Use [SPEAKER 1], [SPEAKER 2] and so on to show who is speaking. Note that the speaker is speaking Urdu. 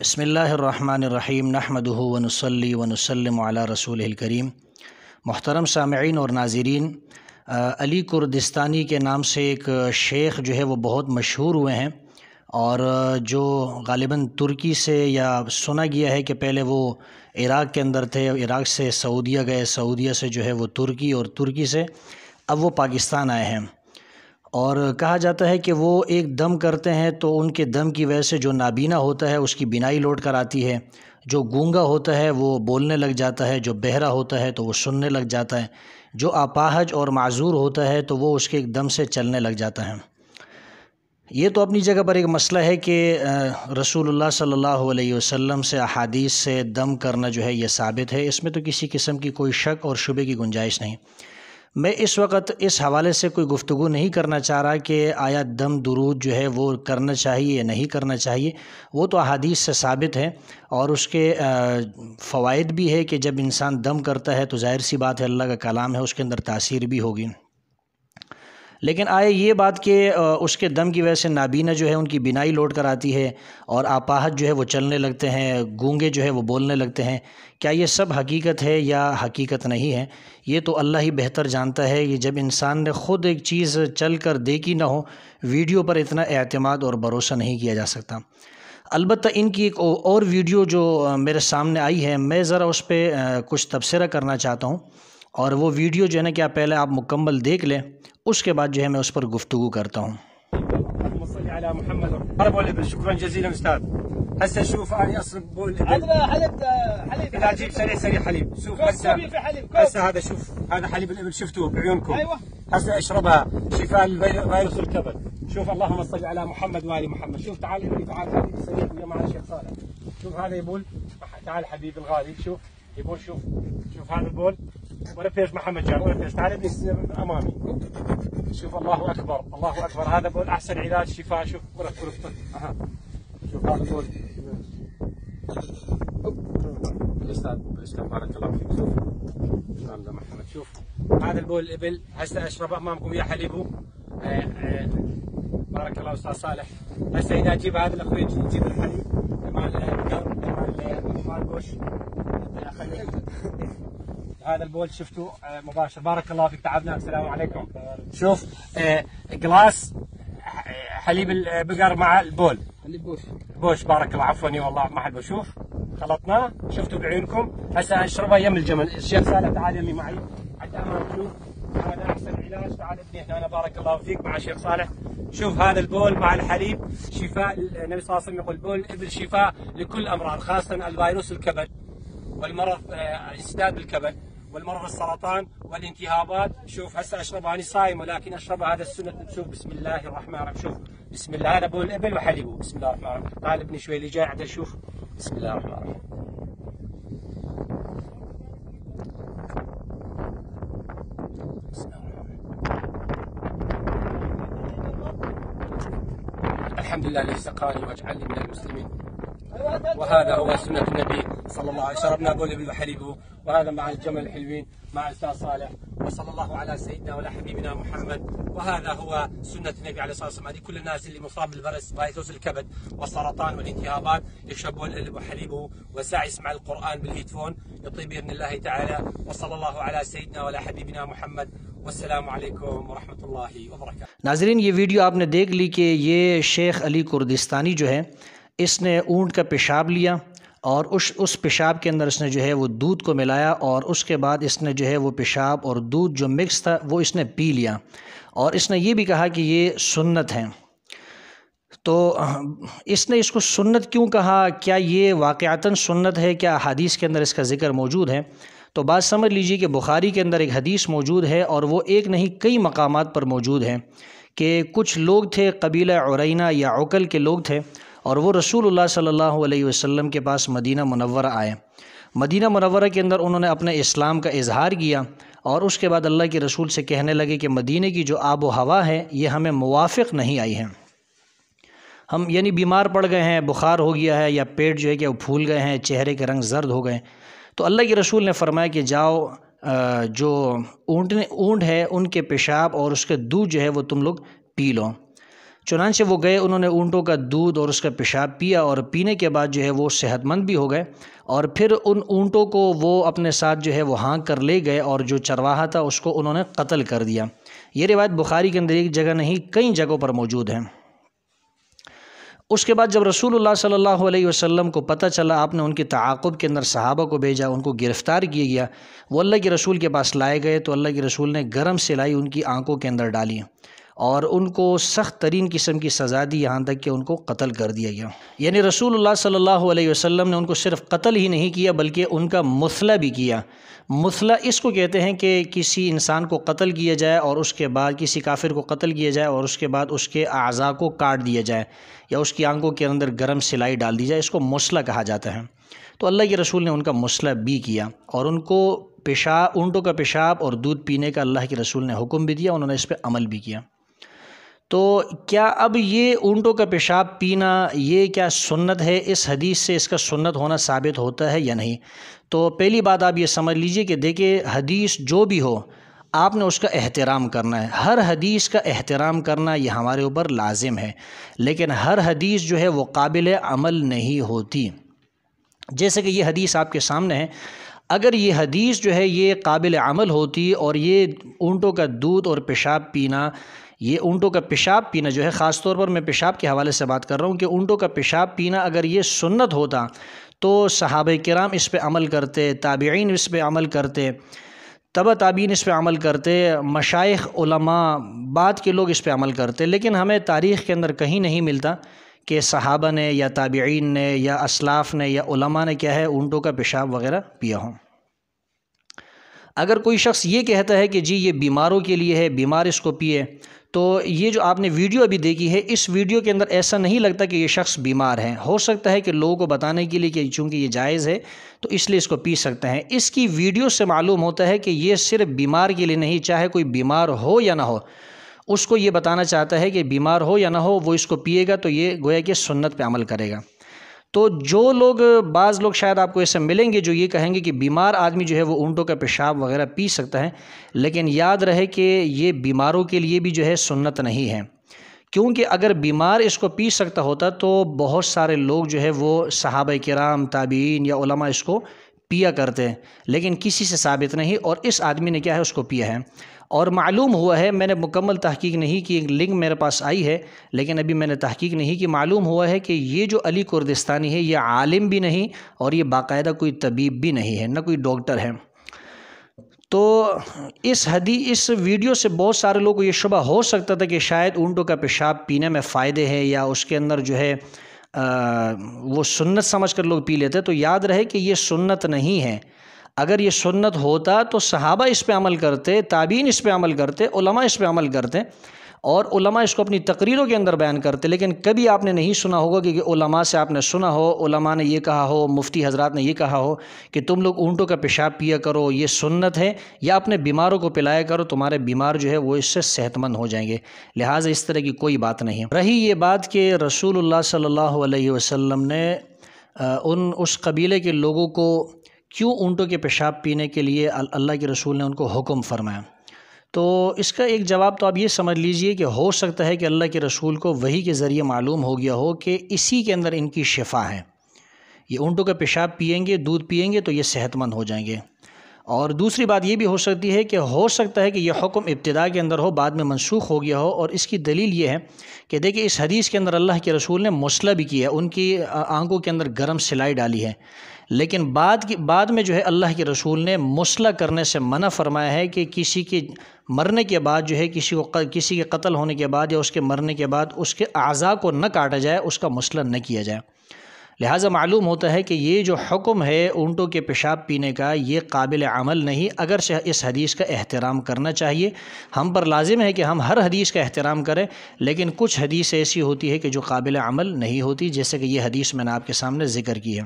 [SPEAKER 1] بسم اللہ الرحمن الرحیم نحمدہ ونصلی ونسلم علی رسولہ الکریم۔ محترم سامعین اور ناظرین، علی کردستانی کے نام سے ایک شیخ جو ہے وہ بہت مشہور ہوئے ہیں، اور جو غالباً ترکی سے یا سنا گیا ہے کہ پہلے وہ عراق کے اندر تھے، عراق سے سعودیہ گئے، سعودیہ سے جو ہے وہ ترکی، اور ترکی سے اب وہ پاکستان آئے ہیں۔ اور کہا جاتا ہے کہ وہ ایک دم کرتے ہیں تو ان کے دم کی وجہ سے جو نابینا ہوتا ہے اس کی بینائی لوٹ کر آتی ہے، جو گونگا ہوتا ہے وہ بولنے لگ جاتا ہے، جو بہرا ہوتا ہے تو وہ سننے لگ جاتا ہے، جو اپاہج اور معذور ہوتا ہے تو وہ اس کے ایک دم سے چلنے لگ جاتا ہے۔ یہ تو اپنی جگہ پر ایک مسئلہ ہے کہ رسول اللہ صلی اللہ علیہ وسلم سے احادیث سے دم کرنا جو ہے یہ ثابت ہے، اس میں تو کسی قسم کی کوئی شک اور شبے کی گنجائش نہیں۔ میں اس وقت اس حوالے سے کوئی گفتگو نہیں کرنا چاہ رہا کہ آیا دم درود جو ہے وہ کرنا چاہیے یا نہیں کرنا چاہیے، وہ تو احادیث سے ثابت ہے، اور اس کے فوائد بھی ہے کہ جب انسان دم کرتا ہے تو ظاہر سی بات ہے اللہ کا کلام ہے، اس کے اندر تاثیر بھی ہوگی۔ لیکن آئے یہ بات کہ اس کے دم کی وجہ سے نابینا جو ہے ان کی بینائی لوٹ کر آتی ہے، اور آپاہج جو ہے وہ چلنے لگتے ہیں، گونگے جو ہے وہ بولنے لگتے ہیں، کیا یہ سب حقیقت ہے یا حقیقت نہیں ہے؟ یہ تو اللہ ہی بہتر جانتا ہے۔ یہ جب انسان نے خود ایک چیز چل کر دیکھی نہ ہو، ویڈیو پر اتنا اعتماد اور بھروسہ نہیں کیا جا سکتا۔ البتہ ان کی ایک اور ویڈیو جو میرے سامنے آئی ہے، میں ذرا اس پہ کچھ تبصرہ کرنا چاہتا ہوں، اور وہ ویڈیو جو ہے نا کیا پہلے آپ مکمل دیکھ لیں، اس کے بعد جو ہے میں اس پر گفتگو کرتا ہوں۔
[SPEAKER 2] اللهم صل على محمد ضرب والابل. شكرا جزيلا استاذ. هسه شوف اني اصرف بول
[SPEAKER 3] هذا حليب
[SPEAKER 2] لا جيب سريع حليب. شوف هسه هذا شوف هذا حليب الابل شفتوه بعيونكم.
[SPEAKER 3] ايوه
[SPEAKER 2] هسه اشربها شفاء الفيروس الكبد. شوف اللهم صل على محمد وآل محمد. شوف تعال ابني تعال حبيبي سريع ويا مع الشيخ صالح. شوف هذا يبول تعال حبيبي الغالي. شوف يبول شوف هذا البول ولا فيش محمد جان ولا فيش. تعال ابني امامي. شوف الله اكبر الله اكبر. هذا بول احسن علاج شفاء. شوف ورفت شوف هذا بول الاستاذ بارك الله فيك. شوف هذا محمد. شوف هذا البول الابل هسه اشرب امامكم يا حليبه. بارك الله استاذ صالح. هسه اذا اجيب هذا الاخوي يجيب الحليب مال بوش. هذا البول شفتوا مباشر. بارك الله فيك تعبناك. السلام عليكم. شوف قلاص حليب البقر مع البول
[SPEAKER 3] حليب
[SPEAKER 2] بوش. بارك الله عفوا والله ما حد بشوف خلطناه شفتوا بعيونكم. هسه اشربه يم الجمل. الشيخ صالح تعال يمي معي حتى امام. شوف هذا احسن علاج. تعال ابني هنا بارك الله فيك مع الشيخ صالح. شوف هذا البول مع الحليب شفاء. النبي صلى الله عليه وسلم يقول بول الابل شفاء لكل امراض، خاصه الفيروس الكبد والمرض اسداد الكبد والمرض السرطان والالتهابات. شوف هسه اشربها انا صايم ولكن اشربها هذا السنه. شوف بسم الله الرحمن الرحيم. شوف بسم الله هذا بول الابل وحليبه. بسم الله الرحمن الرحيم. تعال ابني شوي اللي جاي عدل. شوف بسم الله الرحمن الرحيم. بسم الله الرحمن الرحيم. الحمد لله الذي سقاني واجعلني من المسلمين. وهذا هو سنة النبي صلى الله عليه وسلم. شربنا بول الابل وحليبه، وهذا مع الجمل الحلوين مع الاستاذ صالح. وصلى الله على سيدنا وعلى حبيبنا محمد. وهذا هو سنة النبي عليه الصلاة والسلام. هذه كل الناس اللي مصاب بالفيروس الكبد والسرطان والالتهابات يشربون الابل وحليبه، وساعة يسمع القرآن بالهيدفون يطيب بإذن الله تعالى. وصلى الله على سيدنا وعلى حبيبنا محمد. والسلام علیکم ورحمۃ اللہ وبرکاتہ۔
[SPEAKER 1] ناظرین، یہ ویڈیو آپ نے دیکھ لی کہ یہ شیخ علی کردستانی جو ہے، اس نے اونٹ کا پیشاب لیا، اور اس پیشاب کے اندر اس نے جو ہے وہ دودھ کو ملایا، اور اس کے بعد اس نے جو ہے وہ پیشاب اور دودھ جو مکس تھا وہ اس نے پی لیا، اور اس نے یہ بھی کہا کہ یہ سنت ہے۔ تو اس نے اس کو سنت کیوں کہا؟ کیا یہ واقعتاً سنت ہے؟ کیا حدیث کے اندر اس کا ذکر موجود ہے؟ تو بات سمجھ لیجیے کہ بخاری کے اندر ایک حدیث موجود ہے، اور وہ ایک نہیں کئی مقامات پر موجود ہے، کہ کچھ لوگ تھے قبیلہ عرینہ یا عقل کے لوگ تھے، اور وہ رسول اللہ صلی اللہ علیہ وسلم کے پاس مدینہ منورہ آئے۔ مدینہ منورہ کے اندر انہوں نے اپنے اسلام کا اظہار کیا، اور اس کے بعد اللہ کے رسول سے کہنے لگے کہ مدینہ کی جو آب و ہوا ہے یہ ہمیں موافق نہیں آئی ہے، ہم یعنی بیمار پڑ گئے ہیں، بخار ہو گیا ہے، یا پیٹ جو ہے کہ وہ پھول گئے ہیں، چہرے کے رنگ زرد ہو گئے۔ تو اللہ کے رسول نے فرمایا کہ جاؤ جو اونٹ ہے ان کے پیشاب اور اس کے دودھ جو ہے وہ تم لوگ پی لو۔ چنانچہ وہ گئے، انہوں نے اونٹوں کا دودھ اور اس کا پیشاب پیا، اور پینے کے بعد جو ہے وہ صحت مند بھی ہو گئے، اور پھر ان اونٹوں کو وہ اپنے ساتھ جو ہے وہ ہانک کر لے گئے، اور جو چرواہا تھا اس کو انہوں نے قتل کر دیا۔ یہ روایت بخاری کے اندر ایک جگہ نہیں کئی جگہوں پر موجود ہے۔ اس کے بعد جب رسول اللہ صلی اللہ علیہ وسلم کو پتہ چلا، آپ نے ان کے تعاقب کے اندر صحابہ کو بھیجا، ان کو گرفتار کیا گیا، وہ اللہ کے رسول کے پاس لائے گئے تو اللہ کے رسول نے گرم سلائی ان کی آنکھوں کے اندر ڈالی اور ان کو سخت ترین قسم کی سزا دی، یہاں تک کہ ان کو قتل کر دیا گیا۔ یعنی رسول اللہ صلی اللہ علیہ وسلم نے ان کو صرف قتل ہی نہیں کیا بلکہ ان کا مثلہ بھی کیا۔ مثلہ اس کو کہتے ہیں کہ کسی انسان کو قتل کیا جائے اور اس کے بعد کسی کافر کو قتل کیا جائے اور اس کے بعد اس کے اعضاء کو کاٹ دیا جائے یا اس کی آنکھوں کے اندر گرم سلائی ڈال دی جائے، اس کو مثلہ کہا جاتا ہے۔ تو اللہ کے رسول نے ان کا مثلہ بھی کیا، اور ان کو اونٹوں کا پیشاب اور دودھ پینے کا اللہ کے رسول نے حکم بھی دیا، انہوں نے اس پہ عمل بھی کیا۔ تو کیا اب یہ اونٹوں کا پیشاب پینا یہ کیا سنت ہے؟ اس حدیث سے اس کا سنت ہونا ثابت ہوتا ہے یا نہیں؟ تو پہلی بات آپ یہ سمجھ لیجئے کہ دیکھیں، حدیث جو بھی ہو آپ نے اس کا احترام کرنا ہے۔ ہر حدیث کا احترام کرنا یہ ہمارے اوپر لازم ہے، لیکن ہر حدیث جو ہے وہ قابل عمل نہیں ہوتی۔ جیسے کہ یہ حدیث آپ کے سامنے ہے، اگر یہ حدیث جو ہے یہ قابل عمل ہوتی اور یہ اونٹوں کا دودھ اور پیشاب پینا، یہ اونٹوں کا پیشاب پینا جو ہے، خاص طور پر میں پیشاب کے حوالے سے بات کر رہا ہوں کہ اونٹوں کا پیشاب پینا اگر یہ سنت ہوتا تو صحابہ کرام اس پہ عمل کرتے، تابعین اس پہ عمل کرتے، تبع تابعین اس پہ عمل کرتے، مشائخ علماء بعد کے لوگ اس پہ عمل کرتے، لیکن ہمیں تاریخ کے اندر کہیں نہیں ملتا کہ صحابہ نے یا تابعین نے یا اسلاف نے یا علماء نے کیا ہے اونٹوں کا پیشاب وغیرہ پیا ہوں۔ اگر کوئی شخص یہ کہتا ہے کہ جی یہ بیماروں کے لیے ہے، بیمار اس کو پیے، تو یہ جو آپ نے ویڈیو ابھی دیکھی ہے، اس ویڈیو کے اندر ایسا نہیں لگتا کہ یہ شخص بیمار ہے۔ ہو سکتا ہے کہ لوگوں کو بتانے کے لیے کہ چونکہ یہ جائز ہے تو اس لیے اس کو پی سکتے ہیں۔ اس کی ویڈیو سے معلوم ہوتا ہے کہ یہ صرف بیمار کے لیے نہیں، چاہے کوئی بیمار ہو یا نہ ہو، اس کو یہ بتانا چاہتا ہے کہ بیمار ہو یا نہ ہو وہ اس کو پیے گا تو یہ گویا کہ سنت پہ عمل کرے گا۔ تو جو لوگ، بعض لوگ شاید آپ کو ایسے ملیں گے جو یہ کہیں گے کہ بیمار آدمی جو ہے وہ اونٹوں کا پیشاب وغیرہ پی سکتا ہے، لیکن یاد رہے کہ یہ بیماروں کے لیے بھی جو ہے سنت نہیں ہے، کیونکہ اگر بیمار اس کو پی سکتا ہوتا تو بہت سارے لوگ جو ہے وہ صحابہ کرام، تابعین یا علماء اس کو پیا کرتے، لیکن کسی سے ثابت نہیں، اور اس آدمی نے کیا ہے اس کو پیا ہے۔ اور معلوم ہوا ہے، میں نے مکمل تحقیق نہیں کی، ایک لنک میرے پاس آئی ہے لیکن ابھی میں نے تحقیق نہیں کی، معلوم ہوا ہے کہ یہ جو علی کردستانی ہے یہ عالم بھی نہیں اور یہ باقاعدہ کوئی طبیب بھی نہیں ہے، نہ کوئی ڈاکٹر ہے۔ تو اس ویڈیو سے بہت سارے لوگوں کو یہ شبہ ہو سکتا تھا کہ شاید اونٹوں کا پیشاب پینے میں فائدے ہیں یا اس کے اندر جو ہے وہ سنت سمجھ کر لوگ پی لیتے، تو یاد رہے کہ یہ سنت نہیں ہے۔ اگر یہ سنت ہوتا تو صحابہ اس پہ عمل کرتے، تابعین اس پہ عمل کرتے، علماء اس پہ عمل کرتے، اور علماء اس کو اپنی تقریروں کے اندر بیان کرتے، لیکن کبھی آپ نے نہیں سنا ہوگا کہ علماء سے آپ نے سنا ہو، علماء نے یہ کہا ہو، مفتی حضرات نے یہ کہا ہو کہ تم لوگ اونٹوں کا پیشاب پیا کرو، یہ سنت ہے، یا اپنے بیماروں کو پلایا کرو، تمہارے بیمار جو ہے وہ اس سے صحت مند ہو جائیں گے۔ لہٰذا اس طرح کی کوئی بات نہیں۔ رہی یہ بات کہ رسول اللہ صلی اللہ علیہ وسلم نے اس قبیلے کے لوگوں کو کیوں اونٹوں کے پیشاب پینے کے لیے اللہ کے رسول نے ان کو حکم فرمایا، تو اس کا ایک جواب تو آپ یہ سمجھ لیجئے کہ ہو سکتا ہے کہ اللہ کے رسول کو وحی کے ذریعے معلوم ہو گیا ہو کہ اسی کے اندر ان کی شفا ہے، یہ اونٹوں کا پیشاب پئیں گے، دودھ پئیں گے تو یہ صحت مند ہو جائیں گے۔ اور دوسری بات یہ بھی ہو سکتی ہے کہ ہو سکتا ہے کہ یہ حکم ابتدا کے اندر ہو، بعد میں منسوخ ہو گیا ہو، اور اس کی دلیل یہ ہے کہ دیکھیں اس حدیث کے اندر اللہ کے رسول نے مسلح بھی کیا ہے، ان کی آنکھوں کے اندر گرم سلائی ڈالی ہے، لیکن بعد میں جو ہے اللہ کے رسول نے مسلح کرنے سے منع فرمایا ہے کہ کسی کے مرنے کے بعد جو ہے کسی کے قتل ہونے کے بعد یا اس کے مرنے کے بعد اس کے اعضاء کو نہ کاٹا جائے، اس کا مسلح نہ کیا جائے۔ لہٰذا معلوم ہوتا ہے کہ یہ جو حکم ہے اونٹوں کے پیشاب پینے کا یہ قابل عمل نہیں، اگرچہ اس حدیث کا احترام کرنا چاہیے، ہم پر لازم ہے کہ ہم ہر حدیث کا احترام کریں، لیکن کچھ حدیث ایسی ہوتی ہے کہ جو قابل عمل نہیں ہوتی، جیسے کہ یہ حدیث میں نے آپ کے سامنے ذکر کی ہے۔